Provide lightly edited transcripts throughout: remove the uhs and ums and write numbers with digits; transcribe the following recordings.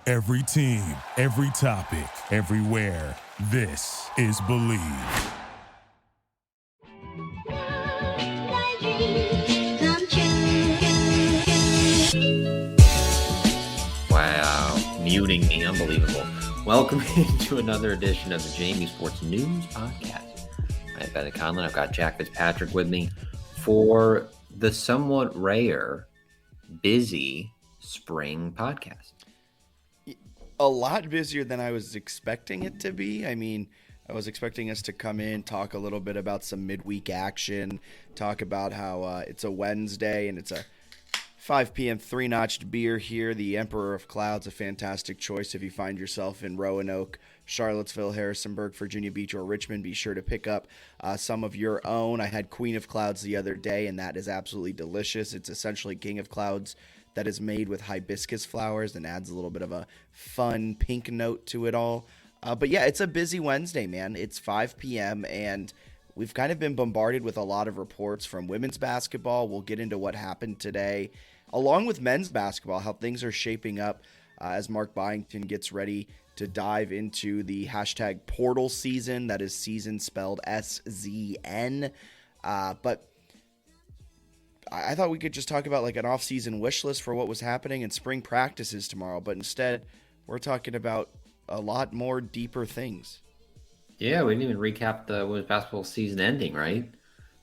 Every team, every topic, everywhere. This is Believe. Wow, muting me, unbelievable. Welcome into another edition of the JMU Sports News Podcast. I'm Ben Conlon. I've got Jack Fitzpatrick with me for the somewhat rare, busy spring podcast. A lot busier than I was expecting it to be. I mean, I was expecting us to come in, talk a little bit about some midweek action, talk about how it's a Wednesday and it's a 5 p.m. three-notched beer here. The Emperor of Clouds, a fantastic choice if you find yourself in Roanoke, Charlottesville, Harrisonburg, Virginia Beach, or Richmond. Be sure to pick up some of your own. I had Queen of Clouds the other day, and that is absolutely delicious. It's essentially King of Clouds that is made with hibiscus flowers and adds a little bit of a fun pink note to it all. But yeah, it's a busy Wednesday, man. It's 5 p.m. and we've kind of been bombarded with a lot of reports from women's basketball. We'll get into what happened today, along with men's basketball, how things are shaping up as Mark Byington gets ready to dive into the hashtag portal season. That is season spelled SZN. But I thought we could just talk about like an offseason wish list for what was happening in spring practices tomorrow. But instead, we're talking about a lot more deeper things. Yeah, we didn't even recap the women's basketball season ending, right?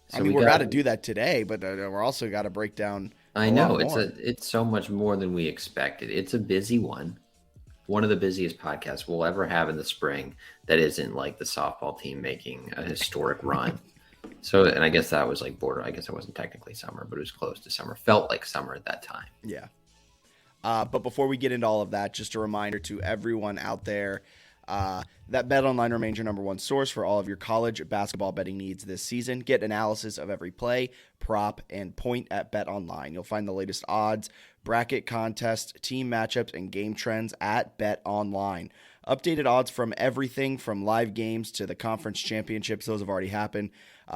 So we're got to do that today, but we're also got to break down. I know it's so much more than we expected. It's a busy one of the busiest podcasts we'll ever have in the spring. That isn't like the softball team making a historic run. So, and I guess that was like border. I guess it wasn't technically summer, but it was close to summer. Felt like summer at that time. Yeah. But before we get into all of that, just a reminder to everyone out there that BetOnline remains your number one source for all of your college basketball betting needs this season. Get analysis of every play, prop, and point at BetOnline. You'll find the latest odds, bracket contests, team matchups, and game trends at BetOnline. Updated odds from everything from live games to the conference championships. Those have already happened.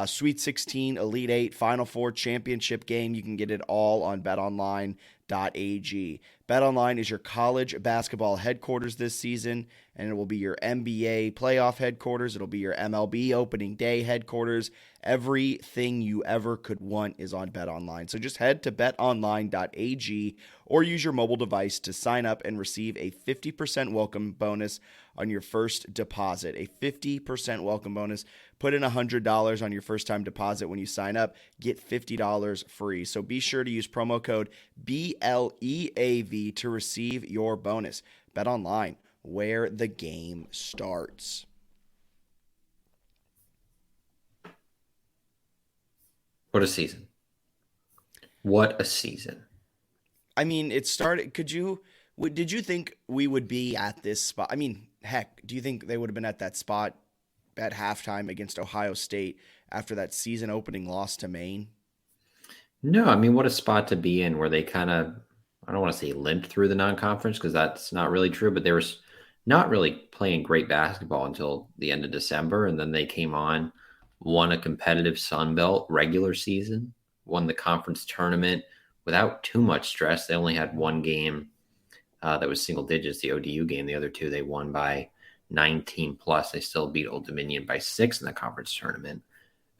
Sweet 16, Elite 8, Final Four championship game. You can get it all on betonline.ag. BetOnline is your college basketball headquarters this season, and it will be your NBA playoff headquarters. It'll be your MLB opening day headquarters. Everything you ever could want is on BetOnline. So just head to betonline.ag or use your mobile device to sign up and receive a 50% welcome bonus on your first deposit. A 50% welcome bonus. Put in $100 on your first time deposit when you sign up. Get $50 free. So be sure to use promo code BLEAV to receive your bonus. BetOnline, where the game starts. What a season. What a season. I mean, it started. Did you think we would be at this spot? I mean, heck, do you think they would have been at that spot at halftime against Ohio State after that season opening loss to Maine? No, I mean, what a spot to be in where they kind of, I don't want to say limped through the non-conference because that's not really true, but they were not really playing great basketball until the end of December. And then they came on, won a competitive Sun Belt regular season, won the conference tournament without too much stress. They only had one game that was single digits, the ODU game. The other two they won by 19 plus. They still beat Old Dominion by 6 in the conference tournament.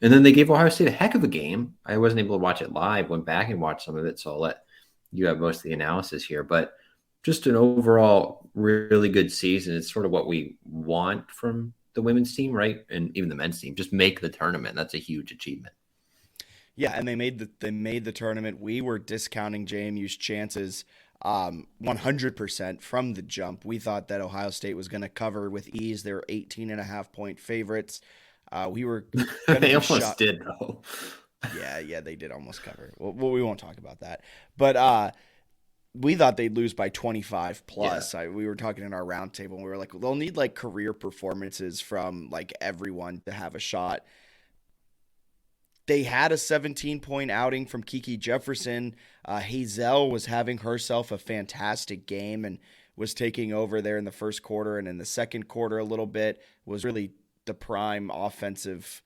And then they gave Ohio State a heck of a game. I wasn't able to watch it live, went back and watched some of it, so I'll let you have most of the analysis here. But just an overall really good season. It's sort of what we want from the women's team, right? And even the men's team. Just make the tournament. That's a huge achievement. Yeah, and they made the tournament. We were discounting JMU's chances 100% from the jump. We thought that Ohio State was going to cover with ease. They were 18.5-point favorites. We were they almost did, though. Yeah, they did almost cover. Well, we won't talk about that. But we thought they'd lose by 25 plus. Yeah. We were talking in our roundtable, and we were like, they'll need like career performances from like everyone to have a shot. They had a 17-point outing from Kiki Jefferson. Hazel was having herself a fantastic game and was taking over there in the first quarter, and in the second quarter a little bit was really the prime offensive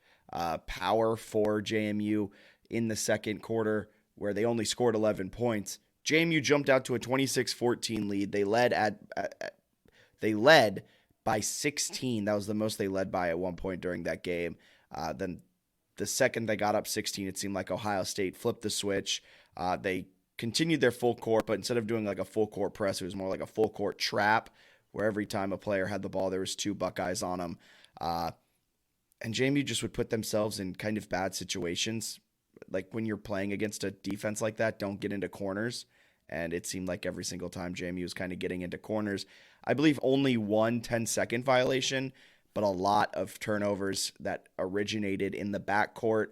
power for JMU in the second quarter, where they only scored 11 points, JMU jumped out to a 26-14 lead. They led by 16. That was the most they led by at one point during that game. Then the second they got up 16, it seemed like Ohio State flipped the switch. They continued their full court, but instead of doing like a full court press, it was more like a full court trap, where every time a player had the ball, there was 2 Buckeyes on them. And JMU just would put themselves in kind of bad situations. Like when you're playing against a defense like that, don't get into corners. And it seemed like every single time JMU was kind of getting into corners. I believe only one 10-second violation, but a lot of turnovers that originated in the backcourt.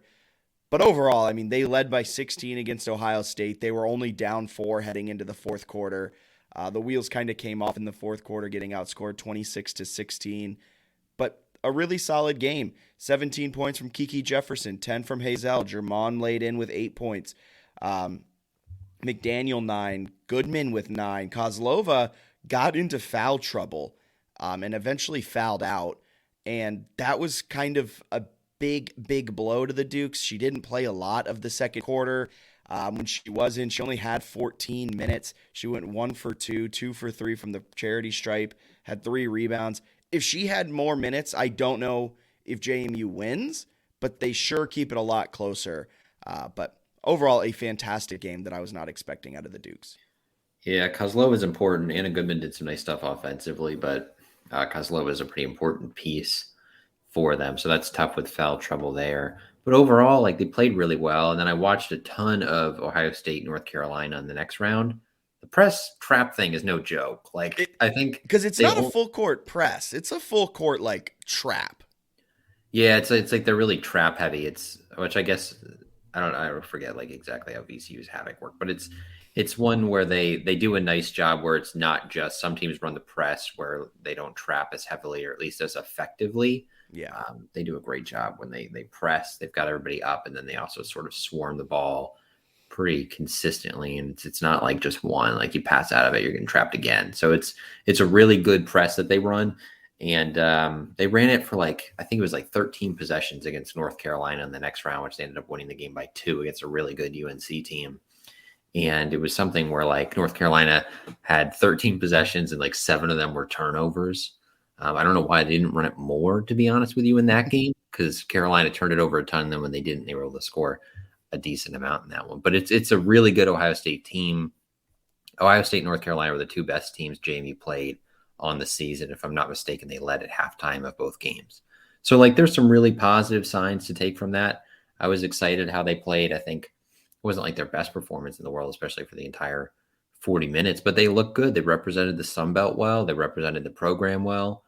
But overall, I mean, they led by 16 against Ohio State. They were only down 4 heading into the fourth quarter. The wheels kind of came off in the fourth quarter, getting outscored 26-16. But a really solid game. 17 points from Kiki Jefferson, 10 from Hazel. Jermon laid in with 8 points. McDaniel 9, Goodman with 9. Kozlova got into foul trouble and eventually fouled out. And that was kind of a big blow to the Dukes. She didn't play a lot of the second quarter. When she was in, she only had 14 minutes. She went 1 for 2, 2 for 3 from the charity stripe, had 3 rebounds. If she had more minutes, I don't know if JMU wins, but they sure keep it a lot closer. But overall, a fantastic game that I was not expecting out of the Dukes. Yeah, Kozlova is important. Anna Goodman did some nice stuff offensively, but Kozlova is a pretty important piece for them. So that's tough with foul trouble there. But overall, like, they played really well. And then I watched a ton of Ohio State, North Carolina in the next round. The press trap thing is no joke. Like, I think because it's not a full court press. It's a full court like trap. Yeah, it's like they're really trap heavy. Which I guess I forget like exactly how VCU's Havoc work, but it's one where they do a nice job where it's not just some teams run the press where they don't trap as heavily or at least as effectively. Yeah, they do a great job when they press. They've got everybody up, and then they also sort of swarm the ball pretty consistently. And it's not like just one, like you pass out of it, you're getting trapped again. So it's a really good press that they run. And they ran it for I think it was 13 possessions against North Carolina in the next round, which they ended up winning the game by 2 against a really good UNC team. And it was something where North Carolina had 13 possessions and 7 of them were turnovers. I don't know why they didn't run it more, to be honest with you, in that game, because Carolina turned it over a ton. And then when they didn't, they were able to score a decent amount in that one. But it's a really good Ohio State team. Ohio State and North Carolina were the 2 best teams JMU played on the season. If I'm not mistaken, they led at halftime of both games. So there's some really positive signs to take from that. I was excited how they played. I think it wasn't their best performance in the world, especially for the entire 40 minutes, but they looked good. They represented the Sun Belt well. They represented the program well.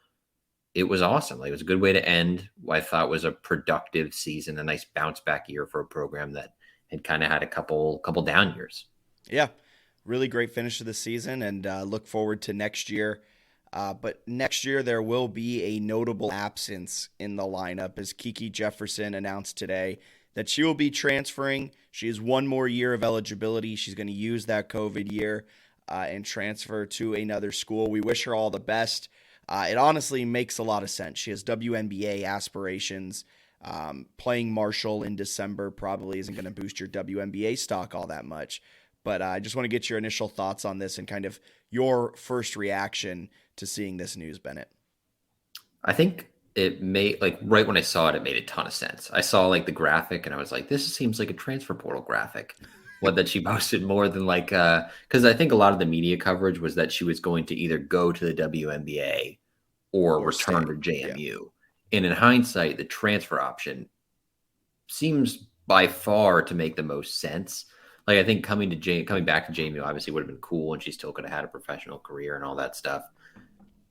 It was awesome. It was a good way to end what I thought was a productive season, a nice bounce back year for a program that had kind of had a couple down years. Yeah, really great finish to the season, and look forward to next year. But next year there will be a notable absence in the lineup, as Kiki Jefferson announced today that she will be transferring. She has 1 more year of eligibility. She's going to use that COVID year and transfer to another school. We wish her all the best. It honestly makes a lot of sense. She has WNBA aspirations. Playing Marshall in December probably isn't going to boost your WNBA stock all that much. But I just want to get your initial thoughts on this and kind of your first reaction to seeing this news, Bennett. I think it made right when I saw it, it made a ton of sense. I saw the graphic and I was like, this seems like a transfer portal graphic. What that she posted more than because I think a lot of the media coverage was that she was going to either go to the WNBA or return to JMU. Yeah. And in hindsight, the transfer option seems by far to make the most sense. I think coming back to JMU obviously would have been cool, and she still could have had a professional career and all that stuff.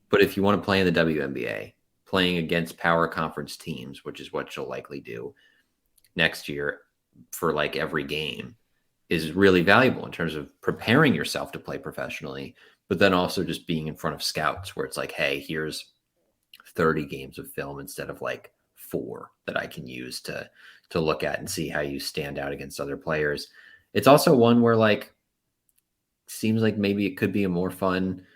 But if you want to play in the WNBA, playing against power conference teams, which is what she'll likely do next year for every game, is really valuable in terms of preparing yourself to play professionally, but then also just being in front of scouts where it's hey, here's 30 games of film instead of 4 that I can use to look at and see how you stand out against other players. It's also one where seems like maybe it could be a more fun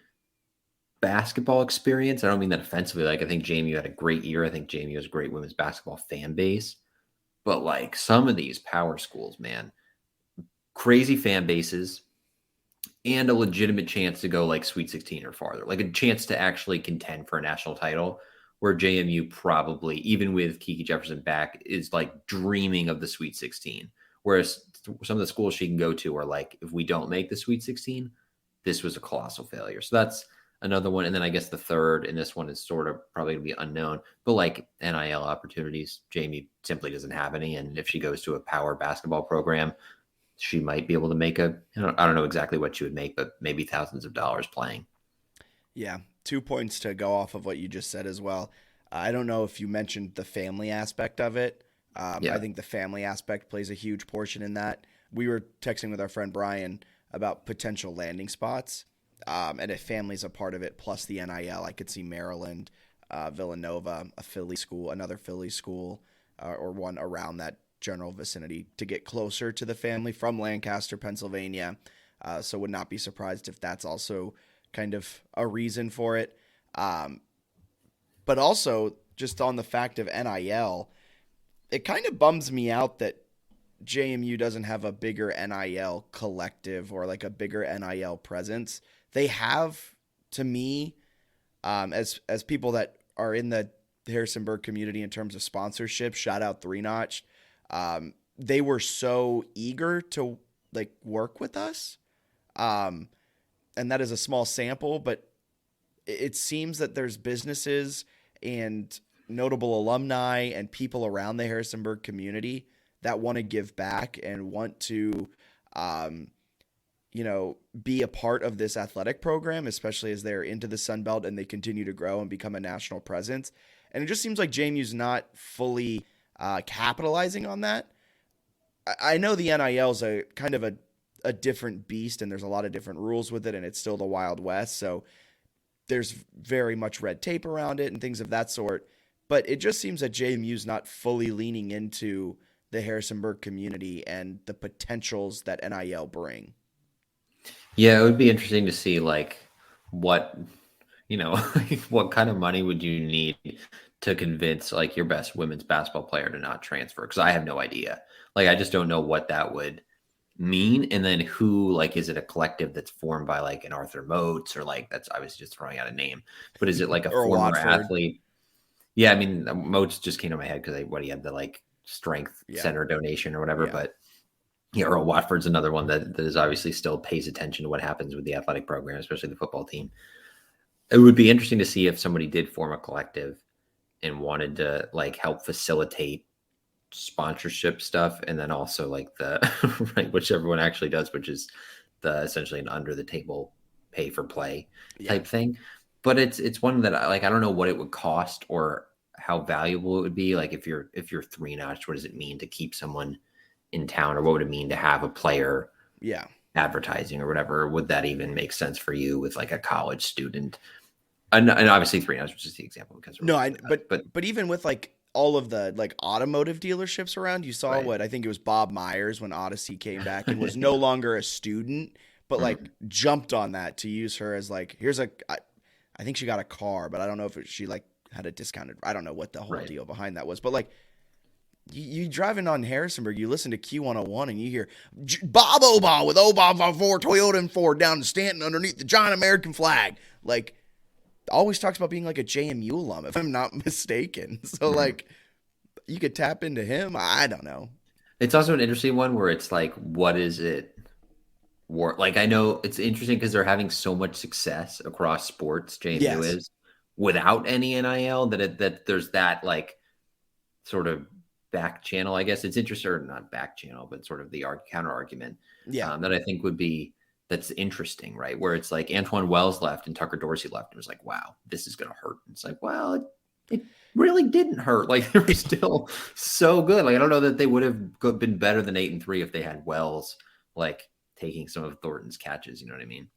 basketball experience. I don't mean that offensively. I think JMU had a great year. I think JMU has a great women's basketball fan base. But some of these power schools, man, crazy fan bases, and a legitimate chance to go like Sweet 16 or farther, like a chance to actually contend for a national title, where JMU probably, even with Kiki Jefferson back, is like dreaming of the Sweet 16. Whereas some of the schools she can go to are like, if we don't make the Sweet 16, this was a colossal failure. So that's another one. And then I guess the third, and this one is sort of probably going to be unknown, but like NIL opportunities, Jamie simply doesn't have any. And if she goes to a power basketball program, she might be able to make I don't know exactly what she would make, but maybe thousands of dollars playing. Yeah. 2 points to go off of what you just said as well. I don't know if you mentioned the family aspect of it. Yeah. I think the family aspect plays a huge portion in that. We were texting with our friend Brian about potential landing spots. And if family's a part of it, plus the NIL, I could see Maryland, Villanova, a Philly school, another Philly school, or one around that general vicinity to get closer to the family from Lancaster, Pennsylvania. So would not be surprised if that's also kind of a reason for it. But also just on the fact of NIL, it kind of bums me out that JMU doesn't have a bigger NIL collective or like a bigger NIL presence. They have, to me, as people that are in the Harrisonburg community in terms of sponsorship, shout out Three Notch. They were so eager to like work with us. And that is a small sample, but it seems that there's businesses and notable alumni and people around the Harrisonburg community that want to give back and want to, be a part of this athletic program, especially as they're into the Sun Belt and they continue to grow and become a national presence. And it just seems like JMU's not fully capitalizing on that. I know the NIL is a kind of a different beast, and there's a lot of different rules with it, and it's still the Wild West. So there's very much red tape around it and things of that sort. But it just seems that JMU's not fully leaning into the Harrisonburg community and the potentials that NIL bring. Yeah, it would be interesting to see like what, what kind of money would you need to convince like your best women's basketball player to not transfer? Because I have no idea. Like, I just don't know what that would mean. And then who, like, is it a collective that's formed by like an Arthur Moats, or like, that's obviously just throwing out a name, but is it like a Or former Watford. athlete? Yeah, I mean, Moats just came to my head because he had the like strength center donation or whatever. But yeah, Earl Watford's another one that is obviously still pays attention to what happens with the athletic program, especially the football team. It would be interesting to see if somebody did form a collective and wanted to like help facilitate sponsorship stuff, and then also like the right, which everyone actually does, which is the essentially an under the table pay for play type thing. But it's one that I don't know what it would cost or how valuable it would be. Like if you're Three Notch, what does it mean to keep someone in town, or what would it mean to have a player advertising or whatever? Would that even make sense for you with like a college student? And obviously Three Notch was just the example because but even with like all of the like automotive dealerships around, you saw what I think it was Bob Myers when Odyssey came back and was no longer a student, but like jumped on that to use her as like, I think she got a car, but I don't know if she like had a discounted. I don't know what the whole deal behind that was, but like you driving on Harrisonburg, you listen to Q101 and you hear Bob Oba with Oba Ford, Toyota and Ford down in Stanton underneath the giant American flag. Like, always talks about being like a JMU alum, if I'm not mistaken. So like you could tap into him. I don't know. It's also an interesting one where it's like, what is it? Like, I know it's interesting because they're having so much success across sports. JMU is without any NIL that there's that like sort of back channel. I guess it's interesting, or not back channel, but sort of the counter argument. That I think would be. That's interesting, right? Where it's like Antoine Wells left and Tucker Dorsey left. It was like, wow, this is going to hurt. It's like, well, it really didn't hurt. Like, they were still so good. Like, I don't know that they would have been better than 8-3 if they had Wells, like, taking some of Thornton's catches. You know what I mean?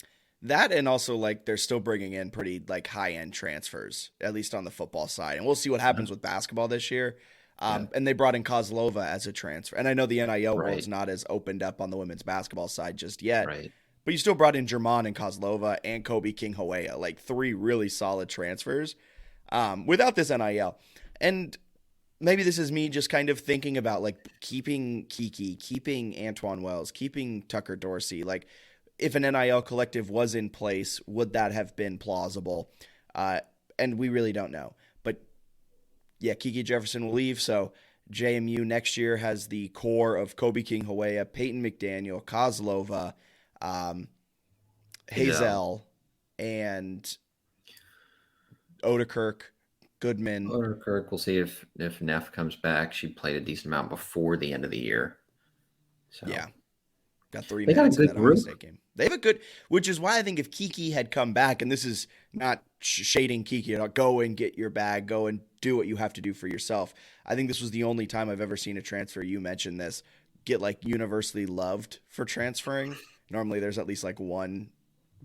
That, and also like they're still bringing in pretty like high end transfers, at least on the football side. And we'll see what happens with basketball this year. And they brought in Kozlova as a transfer. And I know the NIL world's not as opened up on the women's basketball side just yet. Right. But you still brought in German and Kozlova and Kobe King Hoea, like 3 really solid transfers without this NIL. And maybe this is me just kind of thinking about like keeping Kiki, keeping Antoine Wells, keeping Tucker Dorsey. Like, if an NIL collective was in place, would that have been plausible? And we really don't know. But yeah, Kiki Jefferson will leave. So JMU next year has the core of Kobe King Hawea, Peyton McDaniel, Kozlova, Hazel, and Odekirk, Goodman. Or Kirk, we'll see if Neff comes back. She played a decent amount before the end of the year. So Yeah. Got 3 they got a minutes in good that Ohio group. State game. They have a good, which is why I think if Kiki had come back, and this is not shading Kiki, go and get your bag, go and do what you have to do for yourself. I think this was the only time I've ever seen a transfer, you mentioned this, get like universally loved for transferring. Normally there's at least like one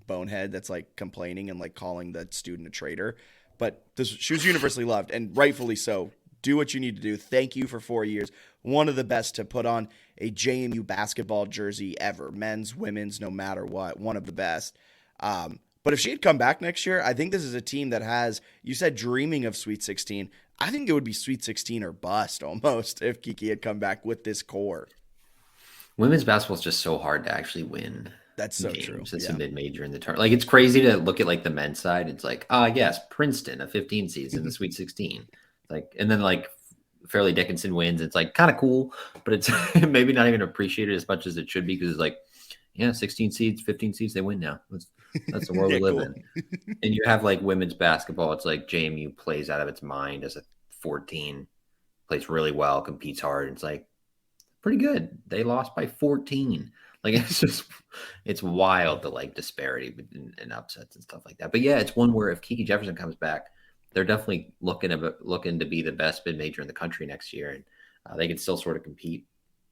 bonehead that's like complaining and like calling the student a traitor. But she was universally loved, and rightfully so. Do what you need to do. Thank you for 4 years. One of the best to put on a JMU basketball jersey ever. Men's, women's, no matter what. One of the best. But if she had come back next year, I think this is a team that has, you said dreaming of Sweet 16. I think it would be Sweet 16 or bust almost if Kiki had come back with this core. Women's basketball is just so hard to actually win. That's so games. true. It's a mid-major in the tournament. Like, it's crazy to look at like the men's side. It's like, yes, Princeton, a 15 seed in the Sweet 16. Like, and then like Fairleigh Dickinson wins. It's like kind of cool, but it's maybe not even appreciated as much as it should be, because it's like, 16 seeds, 15 seeds, they win now. That's the world we live in. And you have like women's basketball. It's like JMU plays out of its mind as a 14, plays really well, competes hard. It's like pretty good. They lost by 14. Like, it's wild, the like disparity in upsets and stuff like that. But yeah, it's one where if Kiki Jefferson comes back, they're definitely looking to be the best mid-major in the country next year. And they can still sort of compete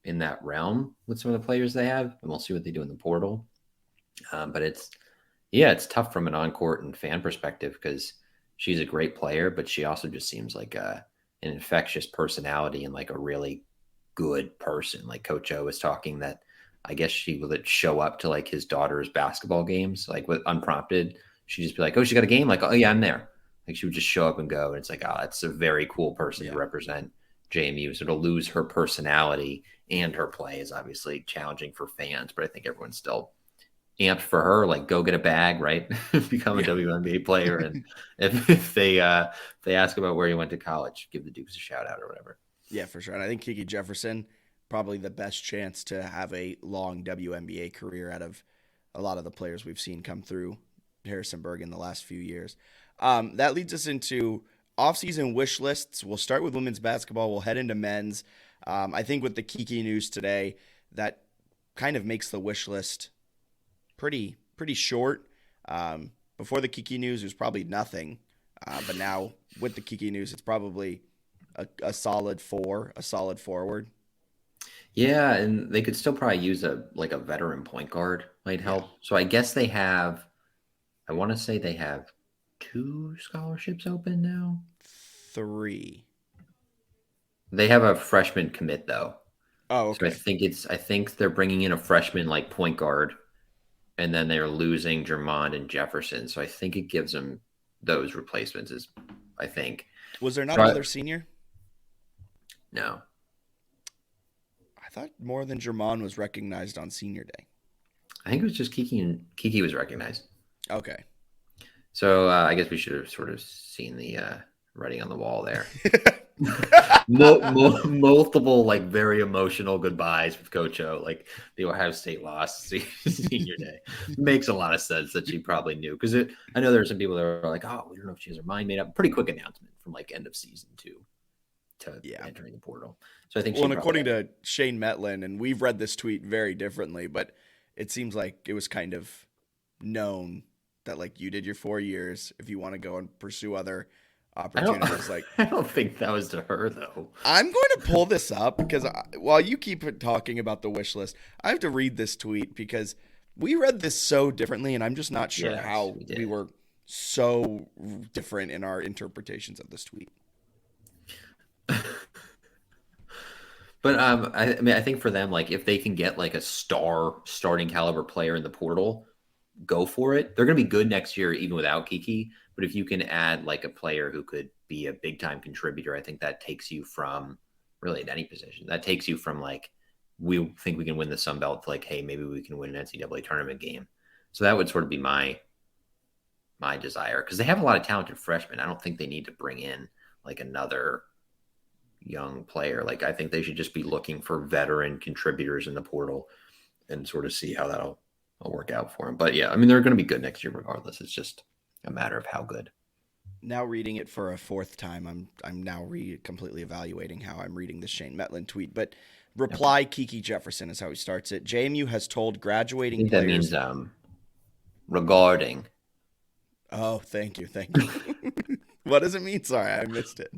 in that realm with some of the players they have. And we'll see what they do in the portal. But it's tough from an on-court and fan perspective, because she's a great player, but she also just seems like an infectious personality and like a really good person. Like Coach O was talking that I guess she would show up to like his daughter's basketball games, like with unprompted. She'd just be like, "Oh, she got a game?" Like, "Oh yeah, I'm there." Like, she would just show up and go. And it's like, oh, that's a very cool person to represent JMU. So to lose her personality and her play is obviously challenging for fans, but I think everyone's still amped for her. Like, go get a bag, right? Become a WNBA player. And if they ask about where you went to college, give the Dukes a shout out or whatever. Yeah, for sure. And I think Kiki Jefferson, probably the best chance to have a long WNBA career out of a lot of the players we've seen come through Harrisonburg in the last few years. That leads us into offseason wish lists. We'll start with women's basketball. We'll head into men's. I think with the Kiki news today, that kind of makes the wish list pretty short. Before the Kiki news, it was probably nothing. But now with the Kiki news, it's probably a solid 4, a solid forward. Yeah, and they could still probably use a veteran point guard might help. Yeah. So I guess I want to say they have 2 scholarships open now. 3. They have a freshman commit though. Oh, okay. So I think they're bringing in a freshman like point guard, and then they're losing Germond and Jefferson. So I think it gives them those replacements. I think. Was there not another senior? No. I thought more than Germond was recognized on senior day. I think it was just Kiki, and Kiki was recognized. Okay. So I guess we should have sort of seen the writing on the wall there. Multiple like very emotional goodbyes with Coach O. Like the Ohio State loss senior day makes a lot of sense that she probably knew, because I know there are some people that are like, oh, we don't know if she has her mind made up. Pretty quick announcement from like end of season 2 to entering the portal. So I think. Well, and according to Shane Metlin, and we've read this tweet very differently, but it seems like it was kind of known that like you did your 4 years. If you want to go and pursue other opportunities, I don't think that was to her though. I'm going to pull this up because while you keep talking about the wish list, I have to read this tweet because we read this so differently, and I'm just not sure how we were so different in our interpretations of this tweet. But I think for them, like if they can get like a starting caliber player in the portal, go for it. They're going to be good next year even without Kiki. But if you can add like a player who could be a big time contributor, I think that takes you from really at any position. That takes you from like, we think we can win the Sun Belt to like, hey, maybe we can win an NCAA tournament game. So that would sort of be my desire, because they have a lot of talented freshmen. I don't think they need to bring in like another young player. Like, I think they should just be looking for veteran contributors in the portal and sort of see how that'll work out for them. But yeah, I mean, they're going to be good next year regardless. It's just a matter of how good. Now reading it for a fourth time, I'm now completely evaluating how I'm reading this Shane Metlin tweet. But reply Kiki Jefferson is how he starts it. JMU has told graduating I think players. That means regarding. Oh, thank you. What does it mean? Sorry, I missed it.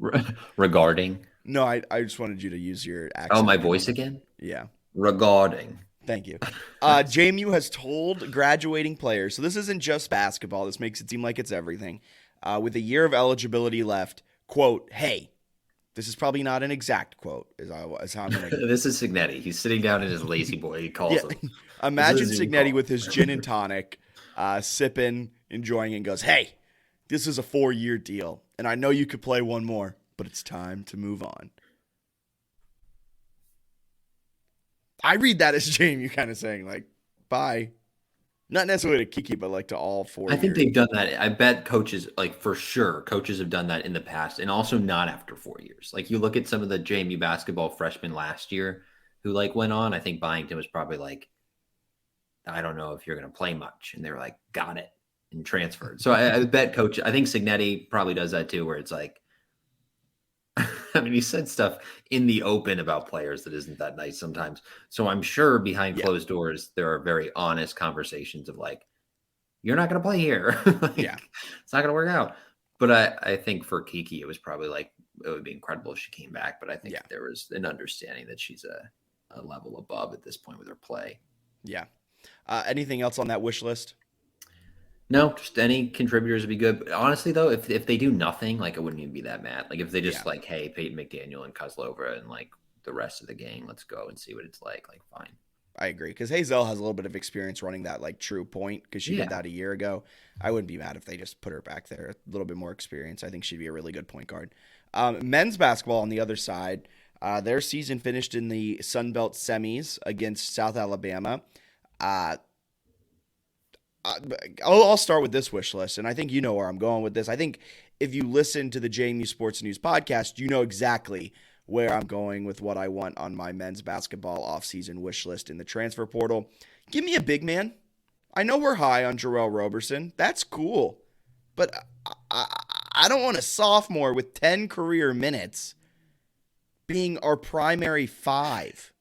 Regarding. No, I just wanted you to use your accent. Oh, my voice again? Yeah. Regarding. Thank you. JMU has told graduating players, so this isn't just basketball. This makes it seem like it's everything. With a year of eligibility left, quote, hey, this is probably not an exact quote. Is how I'm going to. This is Signetti. He's sitting down in his lazy boy. He calls him. Imagine Signetti with his gin and tonic, sipping, enjoying it, and goes, hey, this is a 4-year deal, and I know you could play one more, but it's time to move on. I read that as JMU kind of saying, like, bye. Not necessarily to Kiki, but like to all 4 years. I think they've done that. I bet coaches, like for sure, coaches have done that in the past, and also not after 4 years. Like, you look at some of the JMU basketball freshmen last year who like went on. I think Byington was probably like, I don't know if you're going to play much. And they were like, got it, and transferred. So I bet coach, I think Signetti probably does that too, where it's like, I mean, he said stuff in the open about players that isn't that nice sometimes. So I'm sure behind closed doors, there are very honest conversations of like, you're not going to play here. Like, it's not going to work out. But I think for Kiki, it was probably like, it would be incredible if she came back. But I think there was an understanding that she's a level above at this point with her play. Yeah. Anything else on that wish list? No, just any contributors would be good. But honestly, though, if they do nothing, like, I wouldn't even be that mad. Like, if they just like, hey, Peyton McDaniel and Kozlova and like the rest of the gang, let's go and see what it's like. Like, fine. I agree, because Hazel has a little bit of experience running that like true point, because she did that a year ago. I wouldn't be mad if they just put her back there. A little bit more experience. I think she'd be a really good point guard. Men's basketball on the other side, their season finished in the Sun Belt semis against South Alabama. I'll start with this wish list, and I think you know where I'm going with this. I think if you listen to the JMU Sports News podcast, you know exactly where I'm going with what I want on my men's basketball offseason wish list in the transfer portal. Give me a big man. I know we're high on Jarrell Roberson. That's cool. But I don't want a sophomore with 10 career minutes being our primary 5.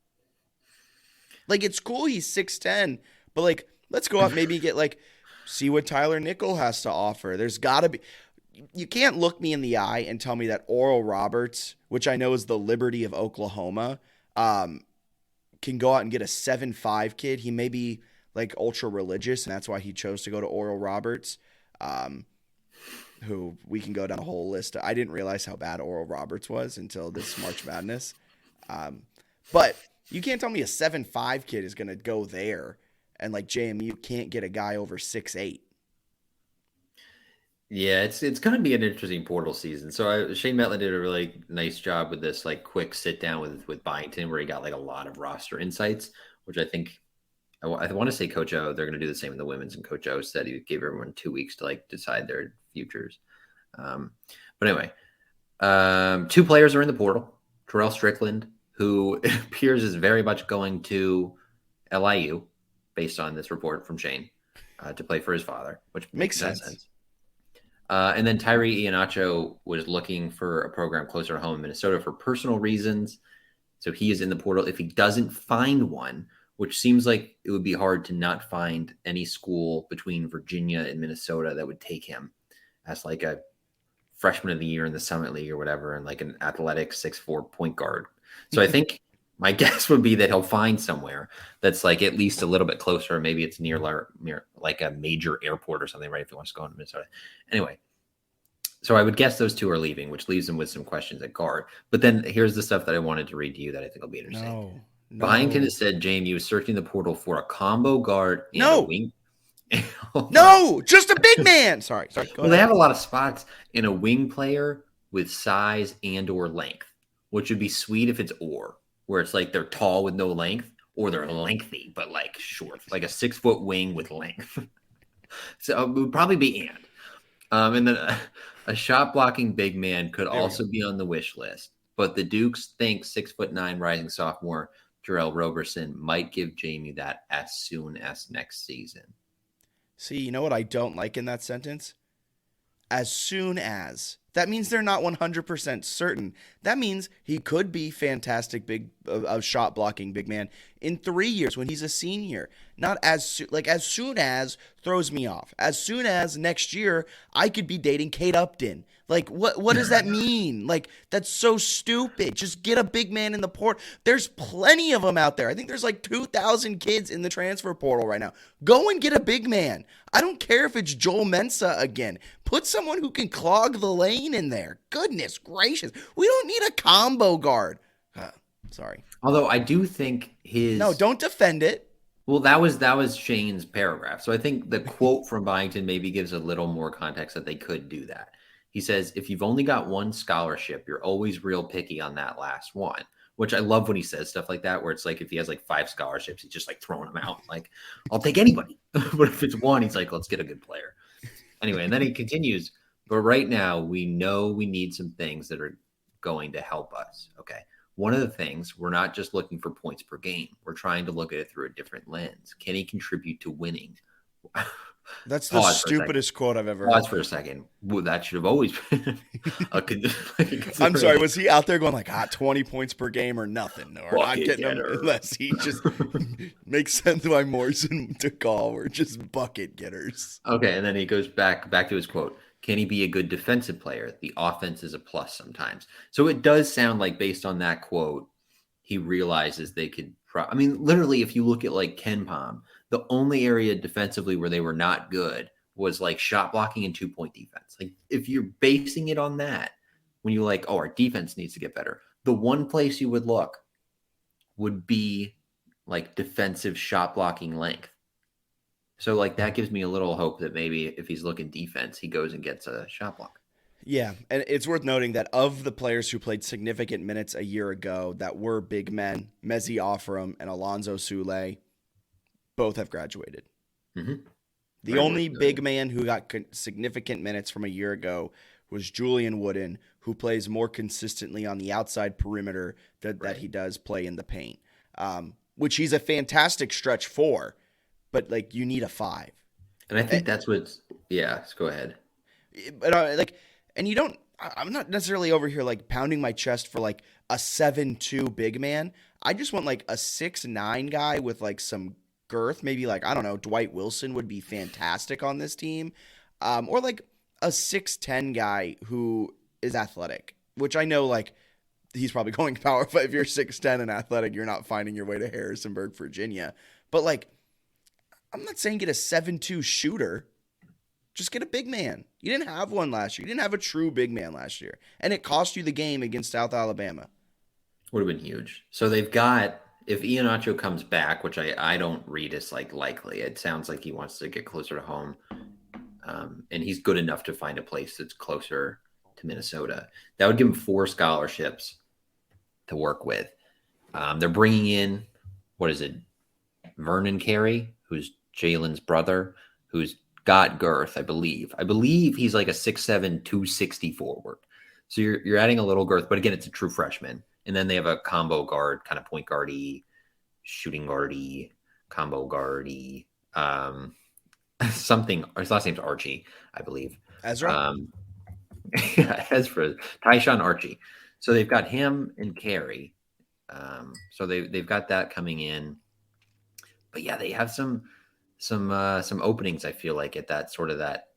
Like, it's cool he's 6'10", but like, let's go out maybe get like, see what Tyler Nickel has to offer. There's got to be. You can't look me in the eye and tell me that Oral Roberts, which I know is the Liberty of Oklahoma, can go out and get a 7'5" kid. He may be like ultra religious, and that's why he chose to go to Oral Roberts, who we can go down a whole list. I didn't realize how bad Oral Roberts was until this March Madness. But you can't tell me a 7'5" kid is going to go there and like JMU can't get a guy over 6'8". Yeah, it's going to be an interesting portal season. So Shane Metlin did a really nice job with this like quick sit down with Byington, where he got like a lot of roster insights, which I think I want to say Coach O, they're going to do the same in the women's, and Coach O said he gave everyone 2 weeks to like decide their futures. But anyway, 2 players are in the portal. Terrell Strickland, who it appears is very much going to LIU, based on this report from Shane, to play for his father, which makes sense. And then Tyree Iheanacho was looking for a program closer to home in Minnesota for personal reasons. So he is in the portal. If he doesn't find one, which seems like it would be hard to not find any school between Virginia and Minnesota that would take him as like a freshman of the year in the Summit League or whatever, and like an athletic 6'4" point guard. So I think my guess would be that he'll find somewhere that's like at least a little bit closer. Maybe it's near like a major airport or something, right? If he wants to go into Minnesota. Anyway, so I would guess those 2 are leaving, which leaves him with some questions at guard. But then here's the stuff that I wanted to read to you that I think will be interesting. No. Byington has said JMU is searching the portal for a combo guard and a wing. No, just a big man. Sorry. Well, they have a lot of spots in a wing player with size and or length, which would be sweet if it's where it's like they're tall with no length, or they're lengthy but like short, like a 6-foot wing with length. So it would probably be and. And then a shot blocking big man could There we also be on the wish list. But the Dukes think 6'9" rising sophomore Jarrell Roberson might give JMU that as soon as next season. See, you know what I don't like in that sentence? As soon as. That means they're not 100% certain. That means he could be fantastic shot blocking big man in 3 years when he's a senior. Not as soon as throws me off. As soon as next year I could be dating Kate Upton. Like what does that mean? Like that's so stupid. Just get a big man in the port. There's plenty of them out there. I think there's like 2,000 kids in the transfer portal right now. Go and get a big man. I don't care if it's Joel Mensa again. Put someone who can clog the lane in there. Goodness gracious. We don't need a combo guard. Sorry. Although I do think No, don't defend it. Well, that was Shane's paragraph. So I think the quote from Byington maybe gives a little more context that they could do that. He says, if you've only got one scholarship, you're always real picky on that last one, which I love when he says stuff like that, where it's like if he has like 5 scholarships, he's just like throwing them out. Like, I'll take anybody. But if it's one, he's like, let's get a good player. Anyway, and then he continues, but right now we know we need some things that are going to help us. Okay. One of the things, we're not just looking for points per game. We're trying to look at it through a different lens. Can he contribute to winning? That's the stupidest quote I've ever heard. Pause for a second. Well, that should have always been I'm sorry, was he out there going like 20 points per game or nothing? Or not getting them unless he just makes sense why Morrison to call. We're just bucket getters. Okay, and then he goes back to his quote. Can he be a good defensive player? The offense is a plus sometimes. So it does sound like based on that quote, he realizes they could literally, if you look at like Ken Pom, the only area defensively where they were not good was like shot blocking and 2-point defense. Like if you're basing it on that, when you're like, oh, our defense needs to get better, the one place you would look would be like defensive shot blocking length. So like that gives me a little hope that maybe if he's looking defense, he goes and gets a shot block. Yeah, and it's worth noting that of the players who played significant minutes a year ago that were big men, Mezzi Offerum and Alonzo Sule, both have graduated. Mm-hmm. The only big man who got significant minutes from a year ago was Julian Wooden, who plays more consistently on the outside perimeter that he does play in the paint, which he's a fantastic stretch for, but like you need a 5. And I think that's what's go ahead. But and you don't. I'm not necessarily over here like pounding my chest for like a 7'2" big man. I just want like a 6'9" guy with like some girth. Maybe like, I don't know, Dwight Wilson would be fantastic on this team. Or like a 6'10" guy who is athletic, which I know like he's probably going power. But if you're 6'10" and athletic, you're not finding your way to Harrisonburg, Virginia. But like, I'm not saying get a 7'2" shooter. Just get a big man. You didn't have one last year. You didn't have a true big man last year. And it cost you the game against South Alabama. Would have been huge. So they've got, if Iheanacho comes back, which I don't read as like likely, it sounds like he wants to get closer to home. And he's good enough to find a place that's closer to Minnesota. That would give him 4 scholarships to work with. They're bringing in, Vernon Carey, who's Jalen's brother, who's got girth, I believe. I believe he's like a 6'7", 260 forward. So you're adding a little girth, but again, it's a true freshman. And then they have a combo guard, kind of point guardy, shooting guardy, combo guardy, something. His last name's Archie, I believe. Ezra? Ezra. Tyshawn Archie. So they've got him and Carey. So they've got that coming in. But yeah, they have some openings, I feel like, at that sort of that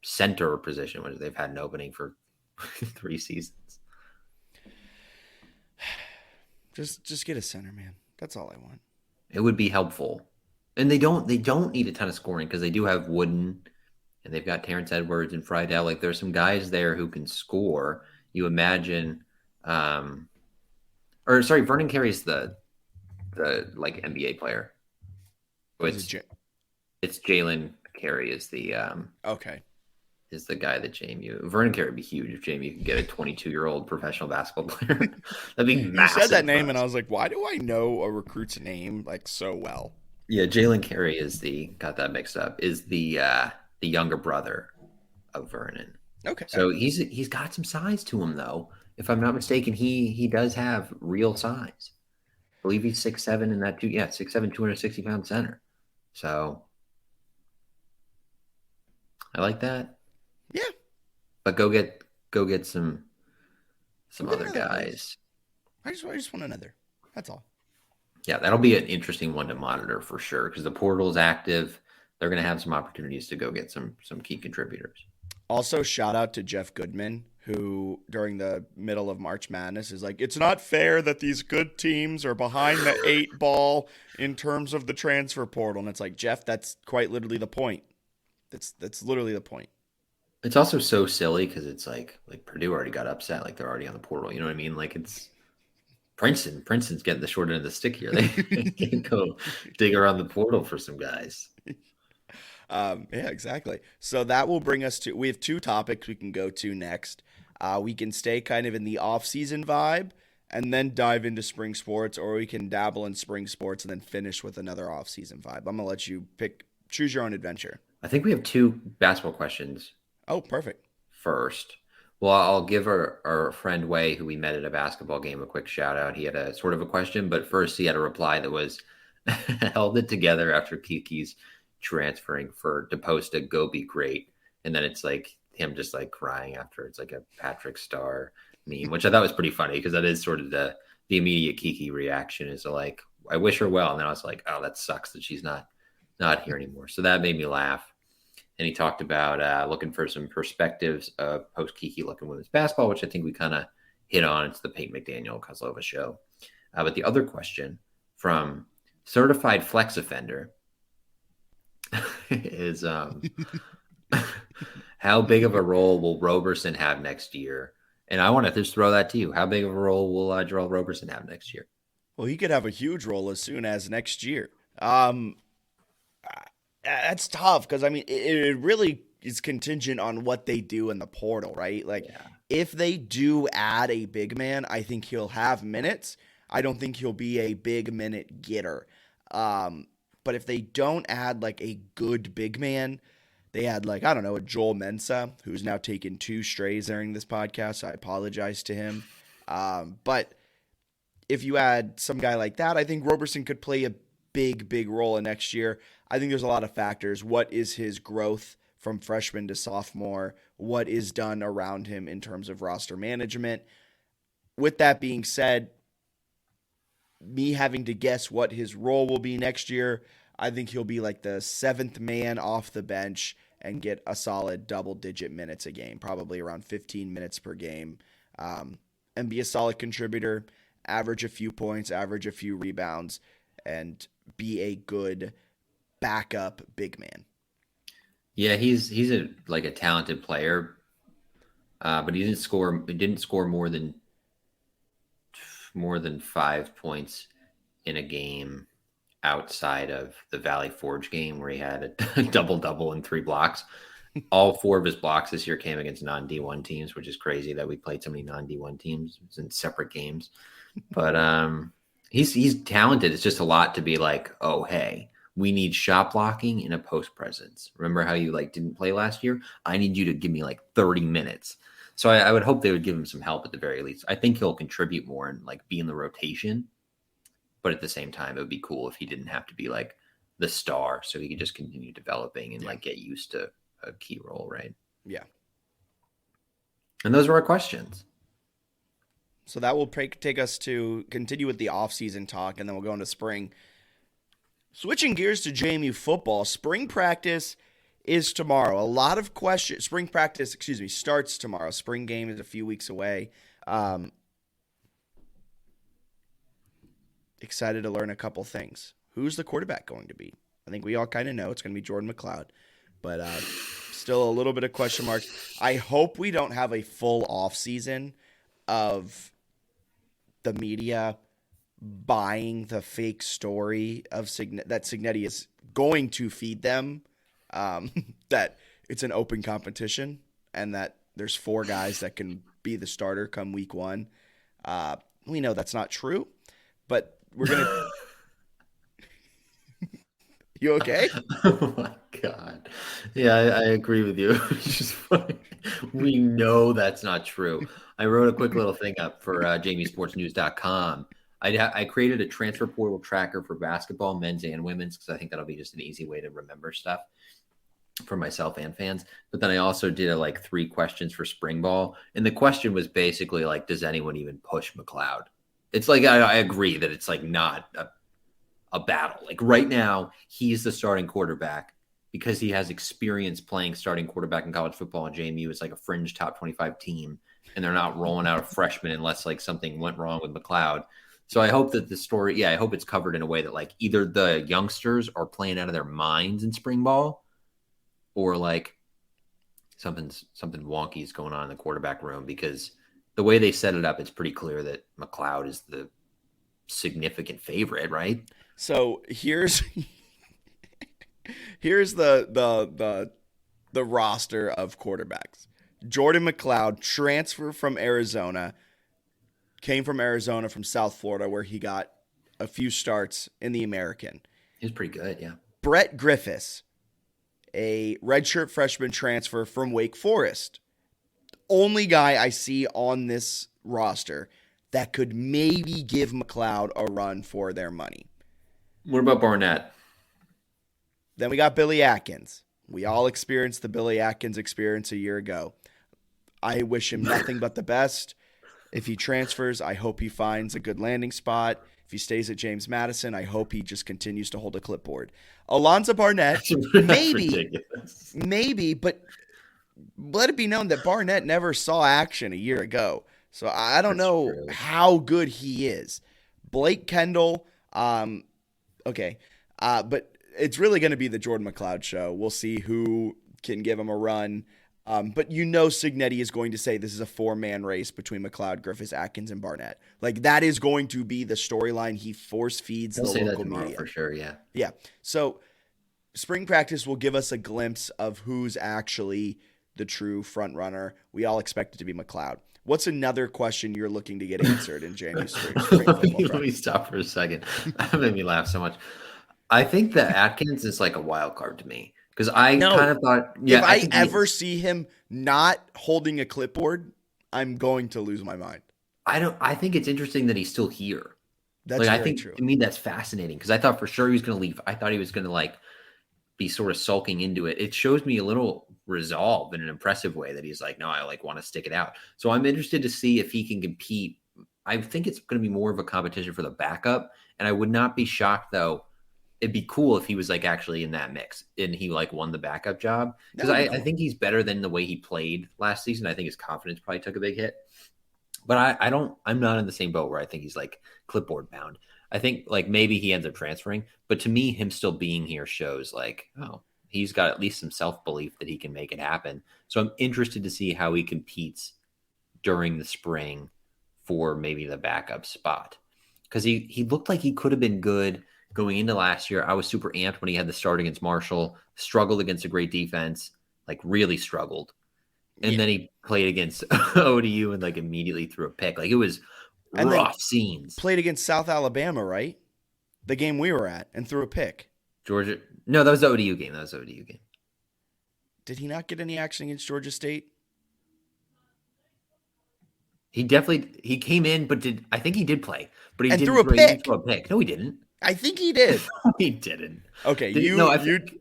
center position, which they've had an opening for 3 seasons. Just get a center, man. That's all I want. It would be helpful. And they don't need a ton of scoring because they do have Wooden and they've got Terrence Edwards and Friedel. Like there's some guys there who can score. You imagine Vernon Carey's the like NBA player. It's Jalen Carey is the okay. Is the guy that JMU. Vernon Carey would be huge if JMU could get a 22-year-old professional basketball player. That'd be massive. You said that name, and I was like, why do I know a recruit's name like so well? Yeah, Jalen Carey got that mixed up, is the younger brother of Vernon. Okay. So he's got some size to him though. If I'm not mistaken, he does have real size. I believe he's 6'7" in that 6'7", 260-pound center. So I like that. Yeah. But go get some Go get other another, please. guys. I just want another. That's all. Yeah, that'll be an interesting one to monitor for sure because the portal is active. They're going to have some opportunities to go get some key contributors. Also, shout out to Jeff Goodman, who during the middle of March Madness is like, it's not fair that these good teams are behind the 8 ball in terms of the transfer portal. And it's like, Jeff, that's quite literally the point. That's literally the point. It's also so silly because it's like Purdue already got upset, like they're already on the portal. You know what I mean? Like it's Princeton. Princeton's getting the short end of the stick here. They can go dig around the portal for some guys. Yeah, exactly. So that will bring us to, we have 2 topics we can go to next. We can stay kind of in the off-season vibe and then dive into spring sports, or we can dabble in spring sports and then finish with another off-season vibe. I'm gonna let you choose your own adventure. I think we have 2 basketball questions Oh, perfect. first. Well, I'll give our friend Way, who we met at a basketball game, a quick shout out. He had a sort of a question, but first he had a reply that was held it together after Kiki's transferring for to post a go be great. And then it's like him just like crying after. It's like a Patrick Star meme, which I thought was pretty funny because that is sort of the immediate Kiki reaction is like, I wish her well. And then I was like, oh, that sucks that she's not here anymore. So that made me laugh. And he talked about looking for some perspectives of post Kiki looking women's basketball, which I think we kind of hit on. It's the Peyton McDaniel Kozlova show. But the other question from certified flex offender is how big of a role will Roberson have next year? And I want to just throw that to you. How big of a role will Jarrell Roberson have next year? Well, he could have a huge role as soon as next year. That's tough because I mean, it really is contingent on what they do in the portal, right? Like, Yeah. if they do add a big man, I think he'll have minutes. I don't think he'll be a big minute getter. But if they don't add like a good big man, they had like, I don't know, a Joel Mensa, who's now taken 2 strays during this podcast. So I apologize to him. But if you add some guy like that, I think Roberson could play a big role in next year. I think there's a lot of factors. What is his growth from freshman to sophomore? What is done around him in terms of roster management? With that being said, me having to guess what his role will be next year, I think he'll be like the 7th man off the bench and get a solid double-digit minutes a game, probably around 15 minutes per game, and be a solid contributor, average a few points, average a few rebounds, and be a good backup big man. Yeah, he's a talented player, but he didn't score more than 5 points in a game outside of the Valley Forge game where he had a double double and 3 blocks. All 4 of his blocks this year came against non D1 teams, which is crazy that we played so many non D1 teams in separate games. But he's talented. It's just a lot to be like, oh hey, we need shot blocking and a post presence. Remember how you like didn't play last year? I need you to give me like 30 minutes. So I would hope they would give him some help at the very least. I think he'll contribute more and like be in the rotation. But at the same time, it would be cool if he didn't have to be like the star, so he could just continue developing and like get used to a key role, right? Yeah. And those were our questions. So that will take us to continue with the offseason talk, and then we'll go into spring. Switching gears to JMU football, spring practice is tomorrow. A lot of questions. Spring practice, starts tomorrow. Spring game is a few weeks away. Excited to learn a couple things. Who's the quarterback going to be? I think we all kind of know it's going to be Jordan McLeod, but still a little bit of question marks. I hope we don't have a full offseason of the media buying the fake story of that Signetti is going to feed them, that it's an open competition and that there's 4 guys that can be the starter come week 1. We know that's not true, but we're going to You okay? Oh my God. Yeah, I agree with you. It's just funny. We know that's not true. I wrote a quick little thing up for JMUSportsNews.com. I created a transfer portal tracker for basketball, men's and women's, because I think that'll be just an easy way to remember stuff for myself and fans. But then I also did like 3 questions for spring ball. And the question was basically like, does anyone even push McLeod? It's like, I agree that it's like not a battle. Like right now, he's the starting quarterback because he has experience playing starting quarterback in college football, and JMU is like a fringe top 25 team, and they're not rolling out a freshman unless like something went wrong with McLeod. So I hope that the story, I hope it's covered in a way that like either the youngsters are playing out of their minds in spring ball, or like something wonky is going on in the quarterback room, because the way they set it up, it's pretty clear that McLeod is the significant favorite, right? So here's the roster of quarterbacks. Jordan McLeod, transfer from Arizona, came from Arizona from South Florida, where he got a few starts in the American. He was pretty good, yeah. Brett Griffiths, a redshirt freshman transfer from Wake Forest. Only guy I see on this roster that could maybe give McLeod a run for their money. What about Barnett? Then we got Billy Atkins. We all experienced the Billy Atkins experience a year ago. I wish him nothing but the best. If he transfers, I hope he finds a good landing spot. If he stays at James Madison, I hope he just continues to hold a clipboard. Alonzo Barnett, maybe, but let it be known that Barnett never saw action a year ago. So I don't know how good he is. Blake Kendall, okay. But it's really going to be the Jordan McLeod show. We'll see who can give him a run. But Signetti is going to say this is a 4-man race between McLeod, Griffiths, Atkins, and Barnett. Like, that is going to be the storyline he force feeds the local media. For sure, yeah. Yeah. So spring practice will give us a glimpse of who's actually the true front runner. We all expect it to be McLeod. What's another question you're looking to get answered in January spring football practice? Let me stop for a second. That made me laugh so much. I think that Atkins is like a wild card to me, because I kind of thought, if I ever see him not holding a clipboard, I'm going to lose my mind. I think it's interesting that he's still here. That's like, very I think true. To me that's fascinating, because I thought for sure he was going to leave. I thought he was going to like be sort of sulking into it. It shows me a little resolve in an impressive way that he's like, no, I like want to stick it out. So I'm interested to see if he can compete. I think it's going to be more of a competition for the backup, and I would not be shocked though. It'd be cool if he was like actually in that mix and he like won the backup job, because I think he's better than the way he played last season. I think his confidence probably took a big hit, but I'm not in the same boat where I think he's like clipboard bound. I think like maybe he ends up transferring, but to me, him still being here shows like, oh, he's got at least some self-belief that he can make it happen. So I'm interested to see how he competes during the spring for maybe the backup spot, because he looked like he could have been good going into last year. I was super amped when he had the start against Marshall, struggled against a great defense, like really struggled. And then he played against ODU and like immediately threw a pick. Like it was rough scenes. Played against South Alabama, right? The game we were at, and threw a pick. Georgia. No, that was the ODU game. Did he not get any action against Georgia State? He came in, but I think he did play, but he threw a pick. No, he didn't. I think he did. He didn't. Okay, did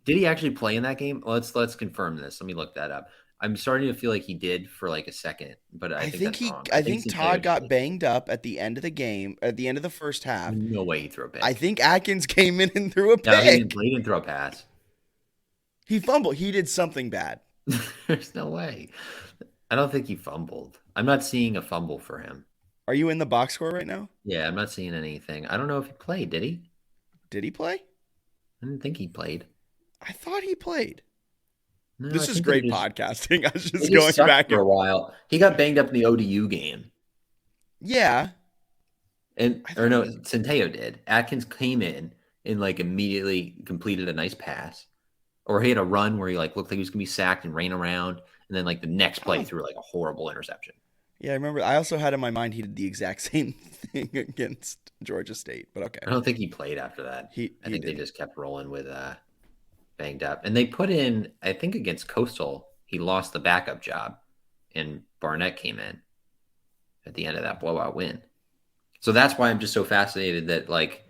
he actually play in that game? Let's confirm this. Let me look that up. I'm starting to feel like he did for like a second, but I think that's wrong. I think Todd got banged up at the end of the game, at the end of the first half. No way he threw a pick. I think Atkins came in and threw a pick. No, he didn't throw a pass. He fumbled. He did something bad. There's no way. I don't think he fumbled. I'm not seeing a fumble for him. Are you in the box score right now? Yeah, I'm not seeing anything. I don't know if he played. Did he? Did he play? I didn't think he played. I thought he played. No, this is great podcasting. I was just going back for a while. He got banged up in the ODU game. Yeah. Centeio did. Atkins came in and like immediately completed a nice pass. Or he had a run where he like looked like he was gonna be sacked and ran around, and then like the next play threw like a horrible interception. Yeah, I remember. I also had in my mind he did the exact same thing against Georgia State, but okay. I don't think he played after that. I He think they didn't. just kept rolling with banged up. And they put in, I think against Coastal, he lost the backup job, and Barnett came in at the end of that blowout win. So that's why I'm just so fascinated that, like,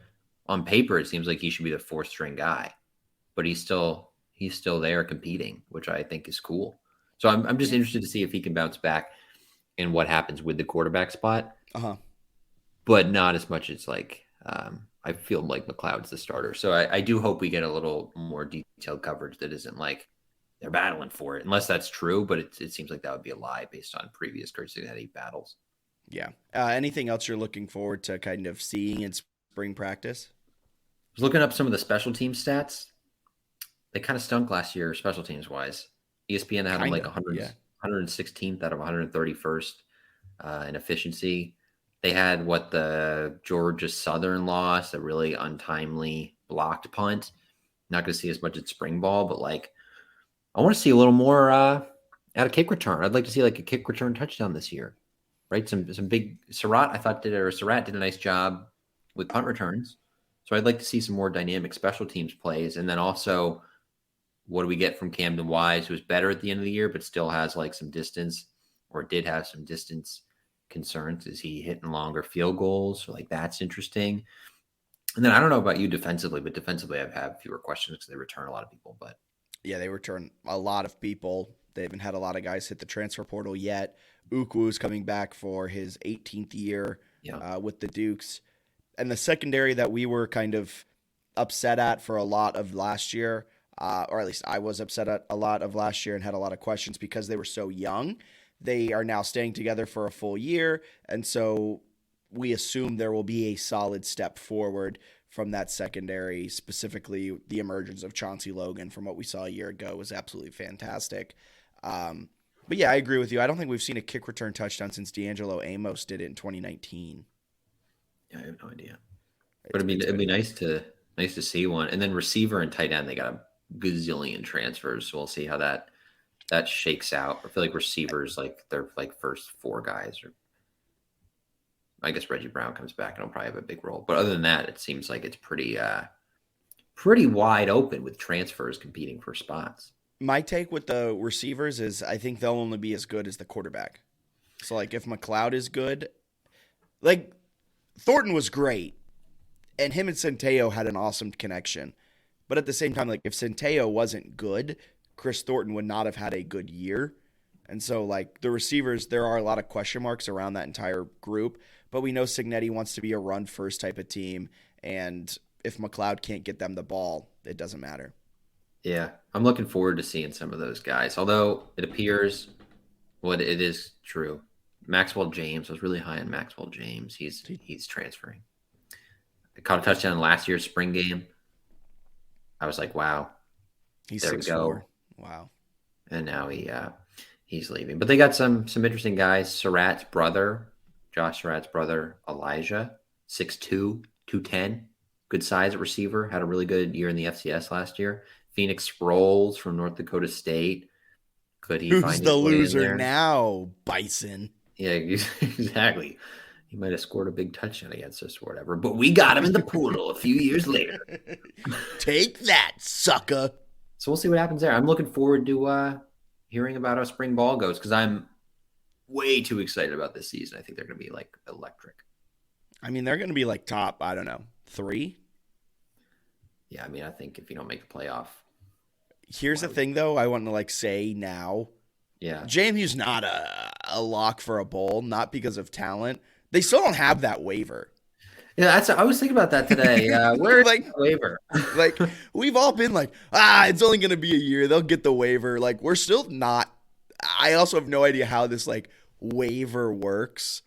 on paper it seems like he should be the fourth string guy, but he's still there competing, which I think is cool. So I'm just Yeah. interested to see if he can bounce back and what happens with the quarterback spot, Uh-huh. but not as much as like I feel like McLeod's the starter. So I do hope we get a little more detailed coverage that isn't like they're battling for it, unless that's true. But it seems like that would be a lie based on previous Cincinnati battles. Yeah. Anything else you're looking forward to kind of seeing in spring practice? I was looking up some of the special team stats. They kind of stunk last year, special teams wise. ESPN had them like Kinda. 100, Yeah. 116th out of 131st in efficiency. They had what the Georgia Southern loss, a really untimely blocked punt. Not going to see as much at spring ball, but like I want to see a little more out of kick return. I'd like to see like a kick return touchdown this year, right? Some big Surratt did a nice job with punt returns. So I'd like to see some more dynamic special teams plays, and then also what do we get from Camden Wise, who's better at the end of the year, but still has like some distance, or did have some distance concerns? Is he hitting longer field goals? So like that's interesting. And then I don't know about you defensively, but defensively I've had fewer questions because they return a lot of people. But Yeah, they return a lot of people. They haven't had a lot of guys hit the transfer portal yet. Ukwu's coming back for his 18th year yeah, with the Dukes. And the secondary that we were kind of upset at for a lot of last year, or at least I was upset at a lot of last year and had a lot of questions because they were so young. They are now staying together for a full year. And so we assume there will be a solid step forward from that secondary. Specifically, the emergence of Chauncey Logan from what we saw a year ago was absolutely fantastic. But yeah, I agree with you. I don't think we've seen a kick return touchdown since D'Angelo Amos did it in 2019. I have no idea. But It's, it's it'd be been nice to see one. And then receiver and tight end, they got a gazillion transfers. So we'll see how that shakes out. I feel like receivers, like they're like first four guys, or I guess Reggie Brown comes back and he'll probably have a big role. But other than that, it seems like it's pretty wide open with transfers competing for spots. my take with the receivers is I think they'll only be as good as the quarterback. So like if McLeod is good, like Thornton was great, and him and Centeo had an awesome connection. But at the same time, like if Centeo wasn't good, Chris Thornton would not have had a good year. And so like the receivers, there are a lot of question marks around that entire group. But we know Signetti wants to be a run first type of team, and if McLeod can't get them the ball, it doesn't matter. Yeah, I'm looking forward to seeing some of those guys. Although it appears what it is true. Maxwell James, I was really high on Maxwell James. He's transferring. I caught a touchdown in last year's spring game. I was like, wow, He's there we 6'4". go. Wow. And now he's leaving. But they got some interesting guys. Josh Surratt's brother, Elijah, 6'2", 210, good size at receiver. Had a really good year in the FCS last year. Phoenix Sproles from North Dakota State. Could he Who's find the his way in loser there? now, Bison? Yeah, exactly. He might have scored a big touchdown against us or whatever, but we got him in the pool a few years later. Take that, sucker. So we'll see what happens there. I'm looking forward to hearing about how spring ball goes because I'm way too excited about this season. I think they're going to be like electric. I mean, they're going to be like top, I don't know, 3. Yeah, I mean, I think if you don't make the playoff, Here's the thing, though, I want to like say now. yeah, JMU's not a lock for a bowl, not because of talent. They still don't have that waiver. yeah. I was thinking about that today. Where's Like- the waiver? Like, we've all been like, it's only going to be a year. They'll get the waiver. Like, we're still not. I also have no idea how this, like, waiver works.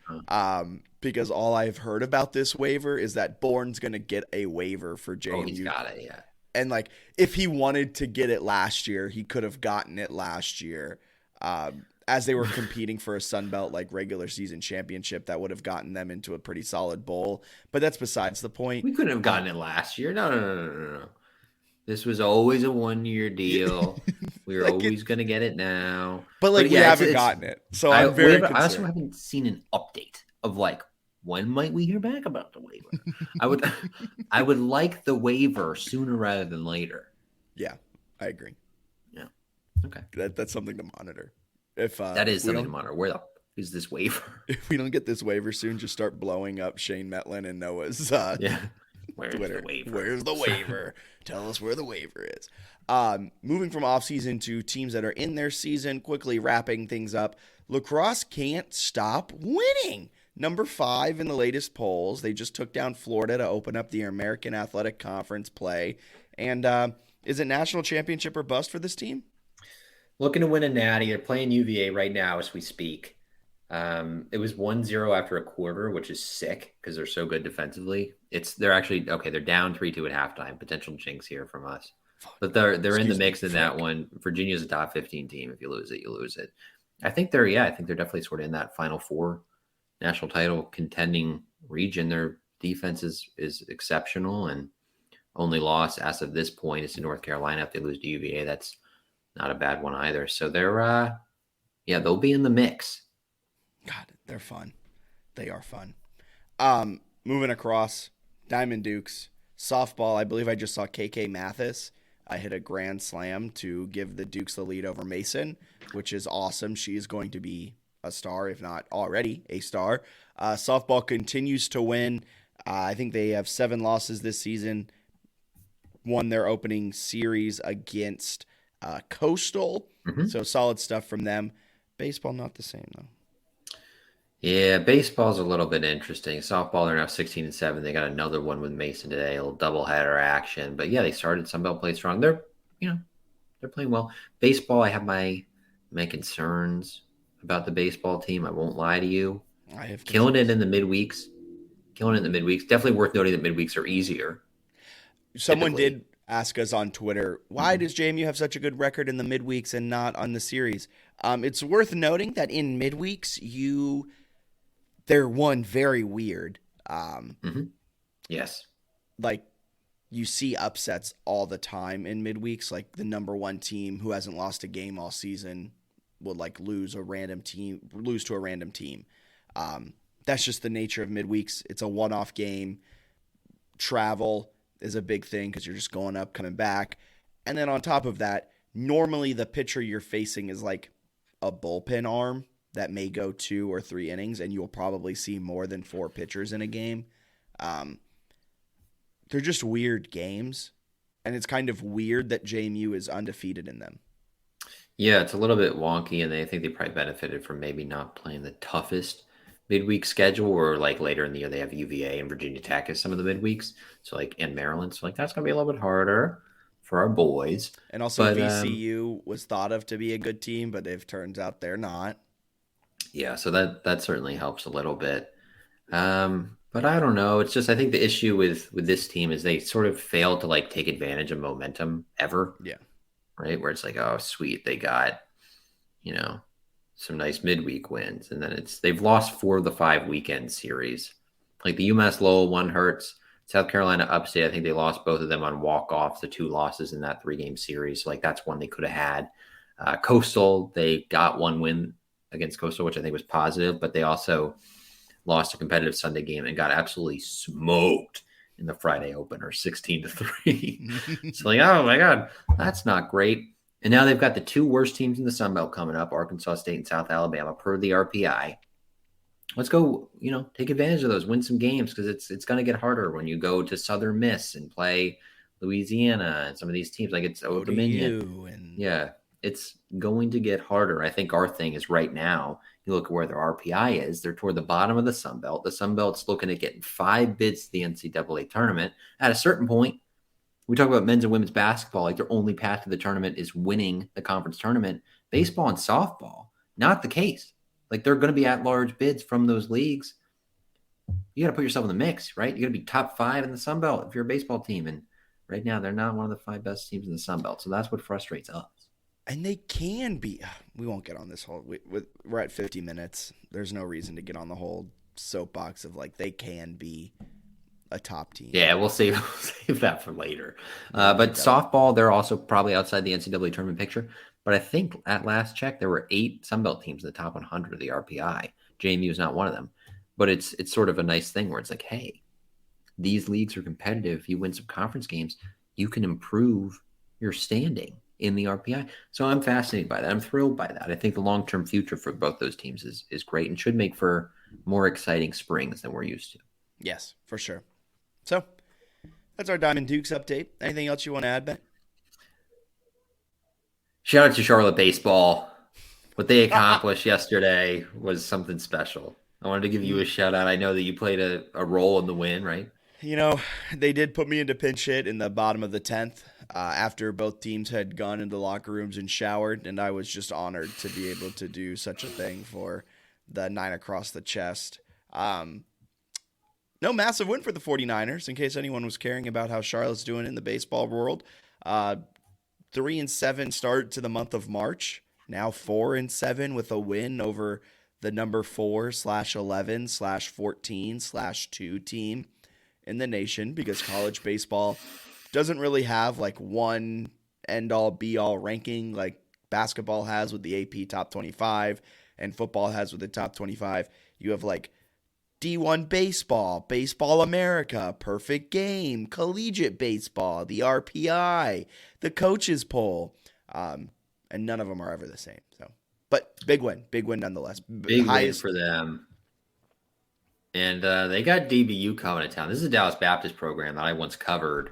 Because all I've heard about this waiver is that Bourne's going to get a waiver for JMU. Oh, he's got it. Yeah. And, like, if he wanted to get it last year, he could have gotten it last year. As they were competing for a Sun Belt like regular season championship that would have gotten them into a pretty solid bowl. But that's besides the point. We couldn't have gotten it last year. No. This was always a 1-year deal. We were Like always going to get it now. But we yeah, haven't gotten it. So I'm very concerned. I also haven't seen an update of like, when might we hear back about the waiver? I would like the waiver sooner rather than later. Yeah, I agree. Yeah. Okay. That's something to monitor. If that is something to monitor. Where the is this waiver? If we don't get this waiver soon, just start blowing up Shane Metlin and Noah's Twitter. Where's the waiver? Tell us where the waiver is. Moving from offseason to teams that are in their season, quickly wrapping things up. Lacrosse can't stop winning. Number 5 in the latest polls. They just took down Florida to open up the American Athletic Conference play. And is it national championship or bust for this team? Looking to win a natty. They're playing UVA right now as we speak. It was 1-0 after a quarter, which is sick because they're so good defensively. They're actually okay. They're down 3-2 at halftime. Potential jinx here from us, but they're in the mix in that one. Virginia's a top 15 team. If you lose it, you lose it. I think they're definitely sort of in that Final Four national title contending region. Their defense is exceptional, and only loss as of this point is to North Carolina. If they lose to UVA, that's not a bad one either. So they're they'll be in the mix. God, they're fun. They are fun. Moving across, Diamond Dukes. Softball, I believe I just saw KK Mathis. I hit a grand slam to give the Dukes the lead over Mason, which is awesome. She is going to be a star, if not already a star. Softball continues to win. I think they have 7 losses this season. Won their opening series against Coastal. Mm-hmm. So solid stuff from them. Baseball, not the same, though. Yeah, baseball's a little bit interesting. Softball, they're now 16-7. They got another one with Mason today, a little doubleheader action. But yeah, they started Sunbelt play strong. They're playing well. Baseball, I have my concerns about the baseball team. I won't lie to you. I have killing it in the midweeks. Definitely worth noting that midweeks are easier. Someone did ask us on Twitter, why does JMU have such a good record in the midweeks and not on the series? It's worth noting that in midweeks, they're very weird. Yes. Like you see upsets all the time in midweeks. Like the number 1 team who hasn't lost a game all season will lose to a random team. That's just the nature of midweeks. It's a one-off game. Travel is a big thing because you're just going up, coming back. And then on top of that, normally the pitcher you're facing is like a bullpen arm that may go 2 or 3 innings, and you'll probably see more than 4 pitchers in a game. They're just weird games, and it's kind of weird that JMU is undefeated in them. Yeah, it's a little bit wonky, and I think they probably benefited from maybe not playing the toughest midweek schedule, or like later in the year they have UVA and Virginia Tech as some of the midweeks. So in Maryland, so that's going to be a little bit harder for our boys. And also VCU was thought of to be a good team, but it turns out they're not. Yeah, so that certainly helps a little bit. But I don't know. It's just I think the issue with this team is they sort of failed to take advantage of momentum ever. Yeah. Right? Where it's oh, sweet, they got, some nice midweek wins. And then they've lost 4 of the 5 weekend series. Like the UMass Lowell one hurts. South Carolina Upstate, I think they lost both of them on walk-offs, the 2 losses in that 3-game series. So that's one they could have had. Coastal, they got 1 win against Coastal, which I think was positive, but they also lost a competitive Sunday game and got absolutely smoked in the Friday opener, 16-3. So oh my God, that's not great. And now they've got the 2 worst teams in the Sun Belt coming up, Arkansas State and South Alabama, per the RPI. Let's go, take advantage of those, win some games, because it's going to get harder when you go to Southern Miss and play Louisiana and some of these teams. It's Old Dominion. Yeah, it's going to get harder. I think our thing is right now, you look at where their RPI is, they're toward the bottom of the Sun Belt. The Sun Belt's looking at getting 5 bids to the NCAA tournament. At a certain point, we talk about men's and women's basketball, their only path to the tournament is winning the conference tournament. Baseball and softball, not the case. They're going to be at large bids from those leagues. You got to put yourself in the mix, right? You got to be top 5 in the Sun Belt if you're a baseball team. And right now, they're not one of the 5 best teams in the Sun Belt. So that's what frustrates us. And they can be. We won't get on this whole. We're at 50 minutes. There's no reason to get on the whole soapbox of they can be a top team. Yeah, we'll save that for later. But softball, they're also probably outside the NCAA tournament picture. But I think at last check, there were 8 Sunbelt teams in the top 100 of the RPI. JMU is not one of them. But it's sort of a nice thing where it's like, hey, these leagues are competitive. If you win some conference games, you can improve your standing in the RPI. So I'm fascinated by that. I'm thrilled by that. I think the long-term future for both those teams is great and should make for more exciting springs than we're used to. Yes, for sure. So that's our Diamond Dukes update. Anything else you want to add, Ben? Shout out to Charlotte baseball. What they accomplished yesterday was something special. I wanted to give you a shout out. I know that you played a role in the win, right? You know, they did put me into pinch hit in the bottom of the 10th after both teams had gone into locker rooms and showered, and I was just honored to be able to do such a thing for the 9 across the chest. No massive win for the 49ers, in case anyone was caring about how Charlotte's doing in the baseball world. 3-7 start to the month of March. Now 4-7 with a win over the number 4/11/14/2 team in the nation, because college baseball doesn't really have like one end-all be-all ranking like basketball has with the AP top 25 and football has with the top 25. You have like D1 baseball, Baseball America, Perfect Game, Collegiate Baseball, the RPI, the Coaches Poll, and none of them are ever the same. So, but big win nonetheless. Big win for them. And they got DBU coming to town. This is a Dallas Baptist program that I once covered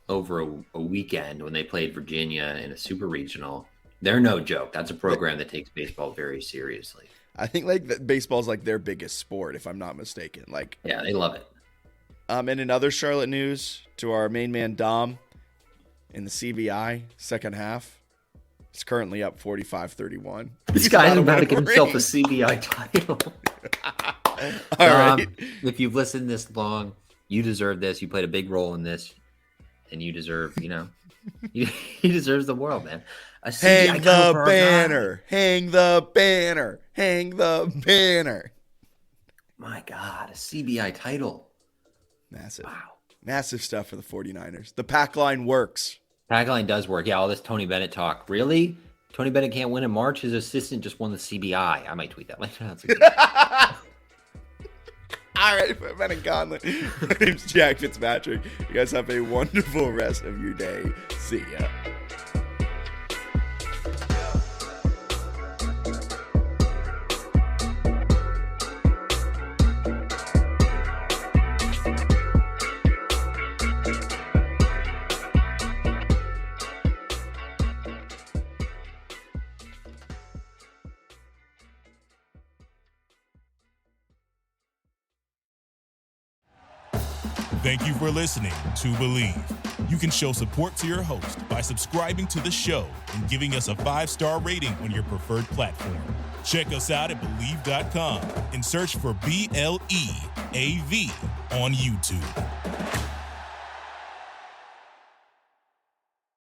over a weekend when they played Virginia in a super regional. They're no joke. That's a program that takes baseball very seriously. I think like baseball's like their biggest sport, if I'm not mistaken. Like, yeah, they love it. And in other Charlotte news, to our main man Dom, in the CBI second half, it's currently up 45-31. This guy is about to get himself a CBI title. All right. If you've listened this long, you deserve this. You played a big role in this, and you deserve, he deserves the world, man. Hang the banner. Hang the banner. Hang the banner. My God, a CBI title. Massive. Wow. Massive stuff for the 49ers. The pack line works. Pack line does work. Yeah, all this Tony Bennett talk. Really? Tony Bennett can't win in March? His assistant just won the CBI. I might tweet that later. All right, for Bennett Conley. My name's Jack Fitzpatrick. You guys have a wonderful rest of your day. See ya. Thank you for listening to Believe. You can show support to your host by subscribing to the show and giving us a 5-star rating on your preferred platform. Check us out at Believe.com and search for BLEAV on YouTube.